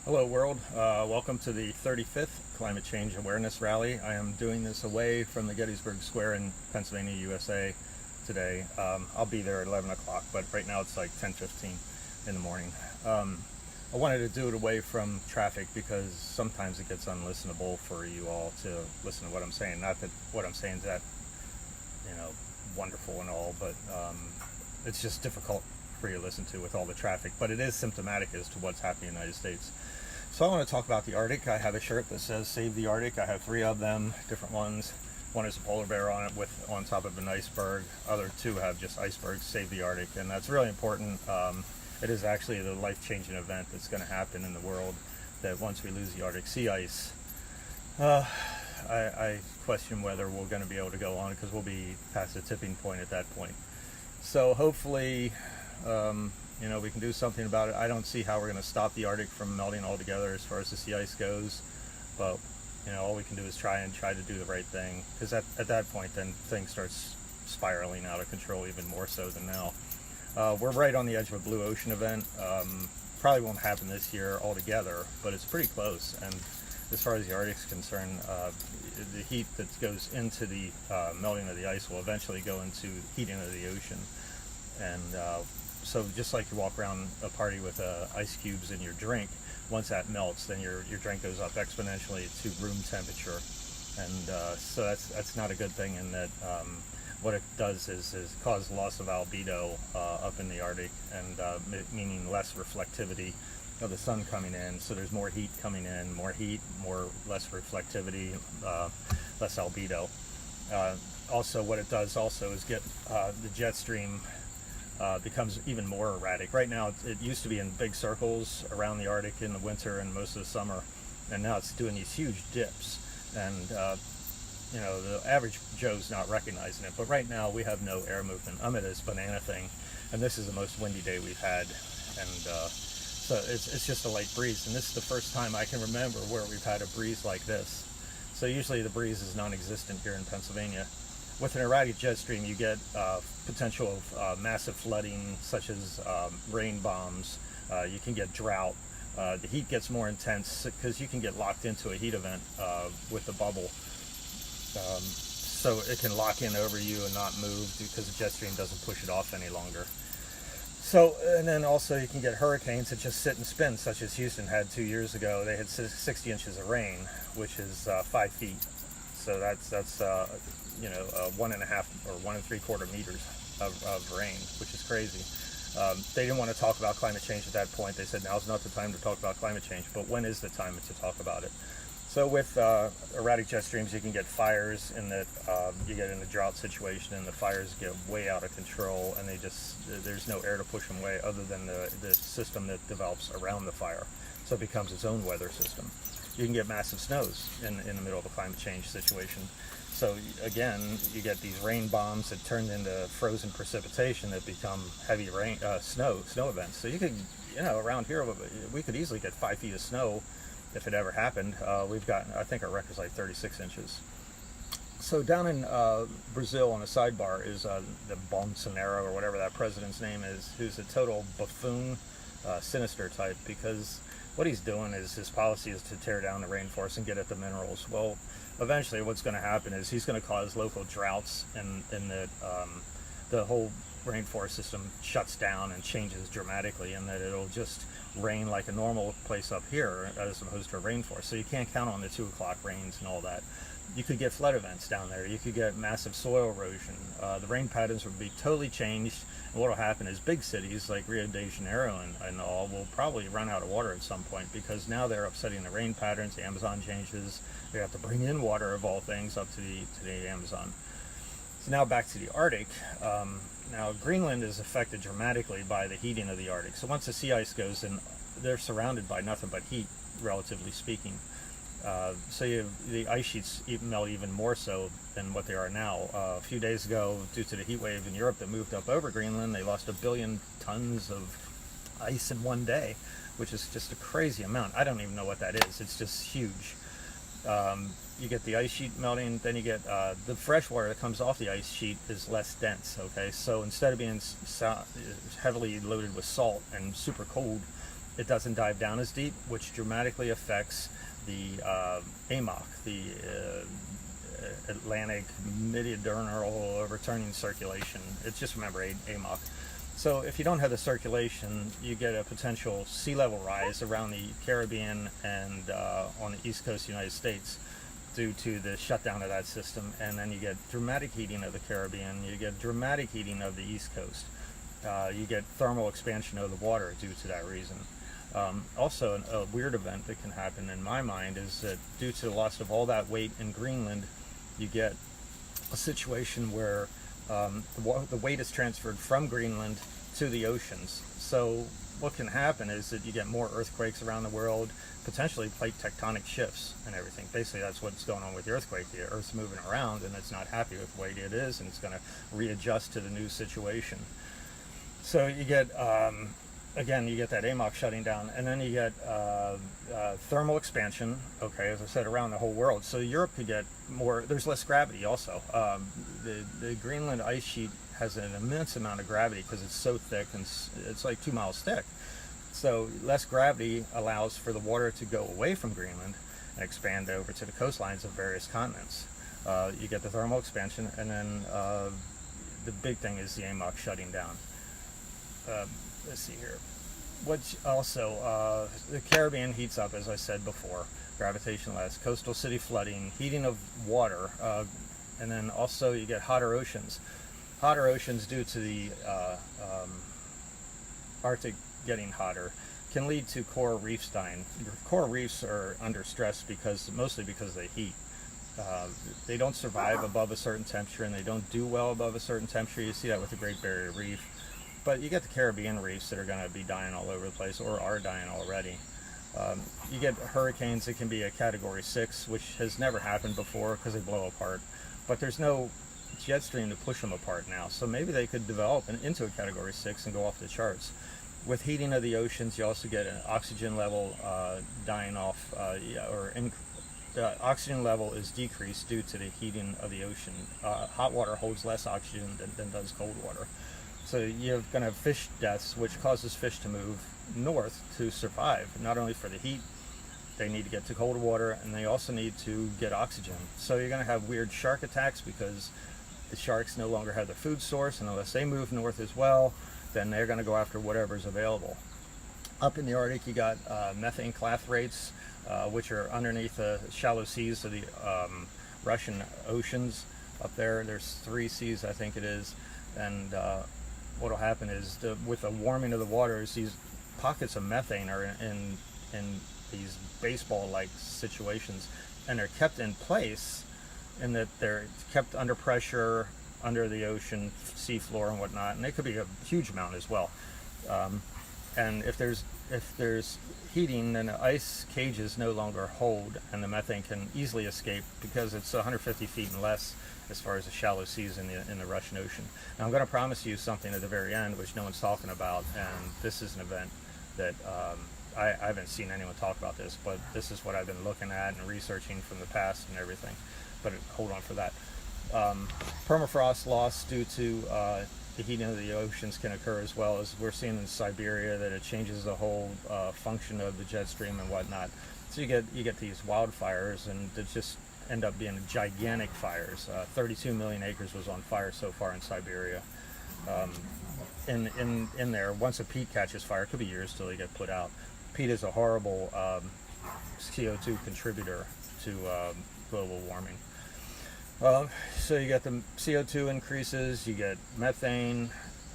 Hello world, welcome to the 35th Climate Change Awareness Rally. I am doing this away from the Gettysburg Square in Pennsylvania, USA today. I'll be there at 11 o'clock, but right now it's like 10:15 in the morning. I wanted to do it away from traffic because sometimes it gets unlistenable for you all to listen to what I'm saying. Not that what I'm saying is that, wonderful and all, but it's just difficult for you to listen to with all the traffic. But it is symptomatic as to what's happening in the United States. So I want to talk about the Arctic. I have a shirt that says "Save the Arctic." I have 3 of them, different ones. One is a polar bear on it with on top of an iceberg. Other 2 have just icebergs. Save the Arctic, and that's really important. It is actually the life-changing event that's going to happen in the world. That once we lose the Arctic sea ice, I question whether we're going to be able to go on because we'll be past the tipping point at that point. So hopefully, we can do something about it. I don't see how we're going to stop the Arctic from melting altogether as far as the sea ice goes, but all we can do is try to do the right thing, because at that point then things start spiraling out of control even more so than now. We're right on the edge of a blue ocean event. Probably won't happen this year altogether, but it's pretty close. And as far as the Arctic is concerned, the heat that goes into the melting of the ice will eventually go into heating of the ocean. And so just like you walk around a party with ice cubes in your drink, once that melts, then your drink goes up exponentially to room temperature. And so that's not a good thing, in that what it does is cause loss of albedo up in the Arctic, and meaning less reflectivity of the sun coming in. So there's more heat coming in, more heat, less reflectivity, less albedo. Also, what it does also is get the jet stream becomes even more erratic. Right now, it used to be in big circles around the Arctic in the winter and most of the summer, and now it's doing these huge dips. And the average Joe's not recognizing it. But right now, we have no air movement. I'm at this banana thing, and this is the most windy day we've had, and so it's just a light breeze. And this is the first time I can remember where we've had a breeze like this. So usually the breeze is non-existent here in Pennsylvania. With an erratic jet stream, you get potential of massive flooding, such as rain bombs. You can get drought. The heat gets more intense because you can get locked into a heat event with the bubble. So it can lock in over you and not move because the jet stream doesn't push it off any longer. So, and then also you can get hurricanes that just sit and spin, such as Houston had 2 years ago. They had 60 inches of rain, which is 5 feet. So that's 1.5 or 1 3/4 meters of rain, which is crazy. They didn't want to talk about climate change at that point. They said now's not the time to talk about climate change, but when is the time to talk about it? So with erratic jet streams, you can get fires in that you get in a drought situation, and the fires get way out of control, and there's no air to push them away other than the system that develops around the fire. So it becomes its own weather system. You can get massive snows in the middle of a climate change situation. So again, you get these rain bombs that turn into frozen precipitation that become heavy rain, snow events. So you could, around here, we could easily get 5 feet of snow if it ever happened. We've gotten, I think our record's like 36 inches. So down in Brazil, on a sidebar, is the Bolsonaro, or whatever that president's name is, who's a total buffoon, sinister type, because what he's doing is, his policy is to tear down the rainforest and get at the minerals. Well, eventually what's going to happen is he's going to cause local droughts, and that the whole rainforest system shuts down and changes dramatically, and that it'll just rain like a normal place up here as opposed to a rainforest. So you can't count on the 2 o'clock rains and all that. You could get flood events down there. You could get massive soil erosion. The rain patterns would be totally changed. And what will happen is big cities like Rio de Janeiro and all will probably run out of water at some point, because now they're upsetting the rain patterns. The Amazon changes. They have to bring in water, of all things, up to the Amazon. So now back to the Arctic. Now Greenland is affected dramatically by the heating of the Arctic. So once the sea ice goes in, they're surrounded by nothing but heat, relatively speaking. So the ice sheets melt even more so than what they are now. A few days ago, due to the heat wave in Europe that moved up over Greenland, they lost 1 billion tons of ice in one day, which is just a crazy amount. I don't even know what that is. It's just huge. You get the ice sheet melting, then you get the fresh water that comes off the ice sheet is less dense. Okay, so instead of being heavily loaded with salt and super cold, it doesn't dive down as deep, which dramatically affects the AMOC, the Atlantic mid-diurnal returning circulation. It's just, remember, AMOC. So if you don't have the circulation, you get a potential sea level rise around the Caribbean and on the east coast of the United States due to the shutdown of that system. And then you get dramatic heating of the Caribbean, you get dramatic heating of the east coast. You get thermal expansion of the water due to that reason. Also, a weird event that can happen in my mind is that due to the loss of all that weight in Greenland, you get a situation where the weight is transferred from Greenland to the oceans. So what can happen is that you get more earthquakes around the world, potentially plate tectonic shifts and everything. Basically, that's what's going on with the earthquake. The Earth's moving around and it's not happy with the way it is, and it's going to readjust to the new situation. So you get, again, you get that AMOC shutting down, and then you get thermal expansion, okay, as I said, around the whole world. So Europe could get more, there's less gravity also. The Greenland ice sheet has an immense amount of gravity because it's so thick, and it's like 2 miles thick. So less gravity allows for the water to go away from Greenland and expand over to the coastlines of various continents. You get the thermal expansion, and then the big thing is the AMOC shutting down. Let's see here. Which also, the Caribbean heats up, as I said before, gravitational less, coastal city flooding, heating of water, and then also you get hotter oceans. Hotter oceans due to the Arctic getting hotter can lead to coral reefs dying. Coral reefs are under stress mostly because of the heat. They don't survive above a certain temperature, and they don't do well above a certain temperature. You see that with the Great Barrier Reef. But you get the Caribbean reefs that are going to be dying all over the place, or are dying already. You get hurricanes that can be a Category 6, which has never happened before because they blow apart. But there's no jet stream to push them apart now. So maybe they could develop into a Category 6 and go off the charts. With heating of the oceans, you also get an oxygen level dying off, the oxygen level is decreased due to the heating of the ocean. Hot water holds less oxygen than does cold water. So you're going to have fish deaths, which causes fish to move north to survive. Not only for the heat, they need to get to cold water, and they also need to get oxygen. So you're going to have weird shark attacks because the sharks no longer have the food source, and unless they move north as well, then they're going to go after whatever's available. Up in the Arctic, you got methane clathorates, which are underneath the shallow seas of the Russian oceans. Up there, there's 3 seas, I think it is, and what will happen is with the warming of the waters, these pockets of methane are in these baseball-like situations, and they're kept in place in that they're kept under pressure under the ocean seafloor and whatnot, and it could be a huge amount as well. And if there's heating, then the ice cages no longer hold, and the methane can easily escape because it's 150 feet and less as far as the shallow seas in the Russian Ocean. Now I'm going to promise you something at the very end, which no one's talking about, and this is an event that I haven't seen anyone talk about this, but this is what I've been looking at and researching from the past and everything. But hold on for that. Permafrost loss due to the heating of the oceans can occur, as well as we're seeing in Siberia that it changes the whole function of the jet stream and whatnot. So you get these wildfires, and it just end up being gigantic fires. 32 million acres was on fire so far in Siberia. In there, once a peat catches fire, it could be years till they get put out. Peat is a horrible CO2 contributor to global warming. So you get the CO2 increases, you get methane,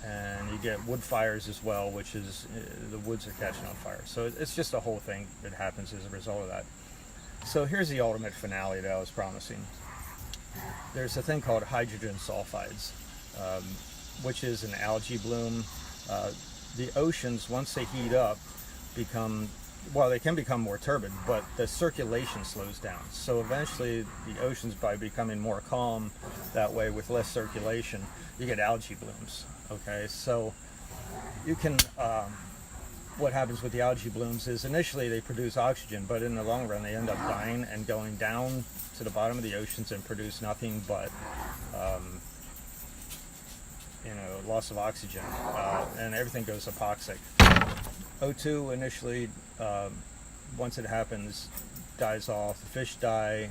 and you get wood fires as well, which is the woods are catching on fire. So it's just a whole thing that happens as a result of that. So here's the ultimate finale that I was promising. There's a thing called hydrogen sulfides, which is an algae bloom. The oceans, once they heat up, they can become more turbid, but the circulation slows down. So eventually the oceans, by becoming more calm that way with less circulation, you get algae blooms. Okay, so you can, what happens with the algae blooms is initially they produce oxygen, but in the long run they end up dying and going down to the bottom of the oceans and produce nothing but loss of oxygen, and everything goes hypoxic. O2 initially, once it happens, dies off. The fish die.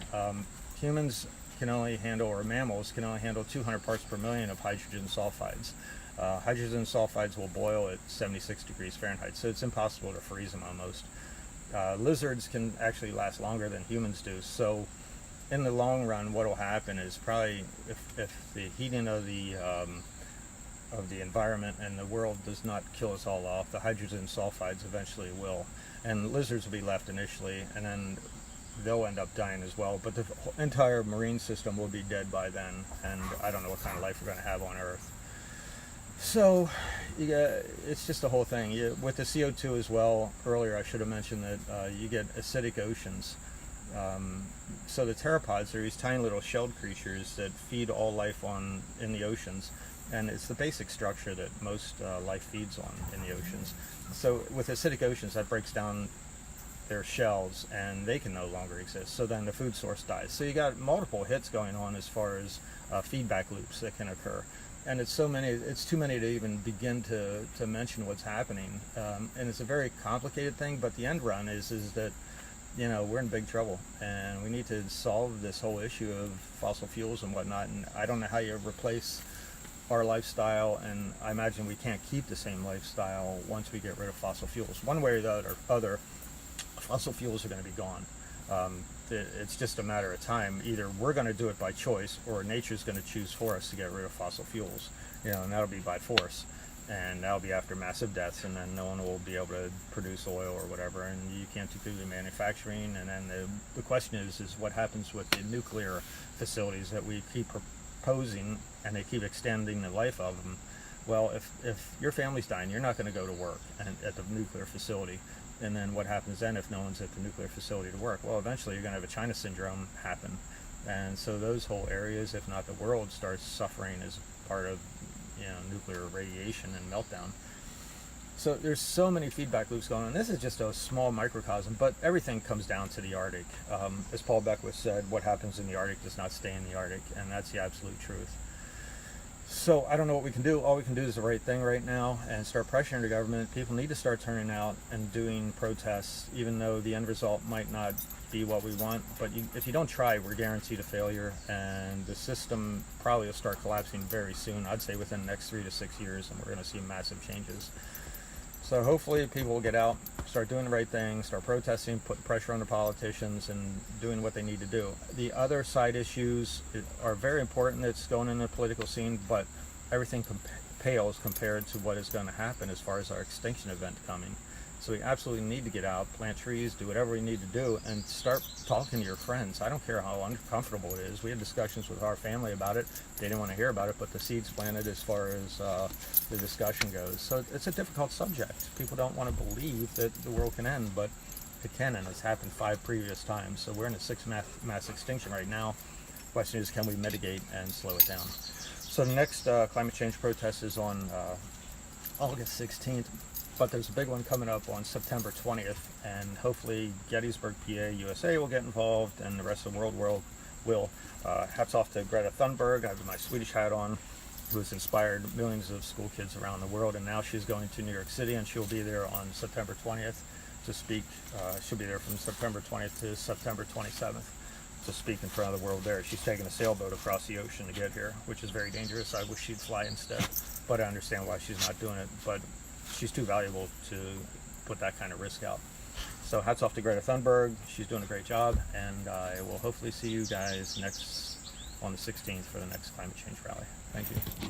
Humans can only handle, or mammals can only handle 200 parts per million of hydrogen sulfides. Hydrogen sulfides will boil at 76 degrees Fahrenheit, so it's impossible to freeze them almost. Lizards can actually last longer than humans do, so in the long run what will happen is probably if the heating of the environment and the world does not kill us all off, the hydrogen sulfides eventually will, and lizards will be left initially, and then they'll end up dying as well, but the entire marine system will be dead by then, and I don't know what kind of life we're going to have on Earth. So it's just the whole thing. With the CO2 as well, earlier I should have mentioned that you get acidic oceans. So the pteropods are these tiny little shelled creatures that feed all life in the oceans, and it's the basic structure that most life feeds on in the oceans. So with acidic oceans, that breaks down their shells and they can no longer exist, so then the food source dies. So you got multiple hits going on as far as feedback loops that can occur, and it's too many to even begin to mention what's happening, and it's a very complicated thing, but the end run is that we're in big trouble and we need to solve this whole issue of fossil fuels and whatnot, and I don't know how you replace our lifestyle, and I imagine we can't keep the same lifestyle once we get rid of fossil fuels. One way or the other, fossil fuels are going to be gone. It's just a matter of time. Either we're going to do it by choice, or nature's going to choose for us to get rid of fossil fuels, and that'll be by force, and that'll be after massive deaths, and then no one will be able to produce oil or whatever, and you can't do the manufacturing. And then the question is what happens with the nuclear facilities that we keep proposing, and they keep extending the life of them. Well, if your family's dying, you're not going to go to work at the nuclear facility. And then what happens then if no one's at the nuclear facility to work? Well, eventually you're going to have a China syndrome happen. And so those whole areas, if not the world, starts suffering as part of nuclear radiation and meltdown. So there's so many feedback loops going on. This is just a small microcosm, but everything comes down to the Arctic. As Paul Beckwith said, what happens in the Arctic does not stay in the Arctic, and that's the absolute truth. So I don't know what we can do. All we can do is the right thing right now and start pressuring the government. People need to start turning out and doing protests, even though the end result might not be what we want. But if you don't try, we're guaranteed a failure, and the system probably will start collapsing very soon. I'd say within the next 3 to 6 years, and we're going to see massive changes. So hopefully people will get out, start doing the right thing, start protesting, put pressure on the politicians, and doing what they need to do. The other side issues are very important that's going in the political scene, but everything pales compared to what is going to happen as far as our extinction event coming. So we absolutely need to get out, plant trees, do whatever we need to do, and start talking to your friends. I don't care how uncomfortable it is. We had discussions with our family about it. They didn't want to hear about it, but the seeds planted as far as the discussion goes. So it's a difficult subject. People don't want to believe that the world can end, but it can, and it's happened 5 previous times. So we're in a 6th mass extinction right now. The question is, can we mitigate and slow it down? So the next climate change protest is on August 16th. But there's a big one coming up on September 20th, and hopefully Gettysburg, PA, USA will get involved, and the rest of the world will. Hats off to Greta Thunberg. I have my Swedish hat on, who has inspired millions of school kids around the world, and now she's going to New York City, and she'll be there on September 20th to speak. She'll be there from September 20th to September 27th to speak in front of the world there. She's taking a sailboat across the ocean to get here, which is very dangerous. I wish she'd fly instead, but I understand why she's not doing it. But she's too valuable to put that kind of risk out. So hats off to Greta Thunberg. She's doing a great job, and I will hopefully see you guys on the 16th for the next climate change rally. Thank you.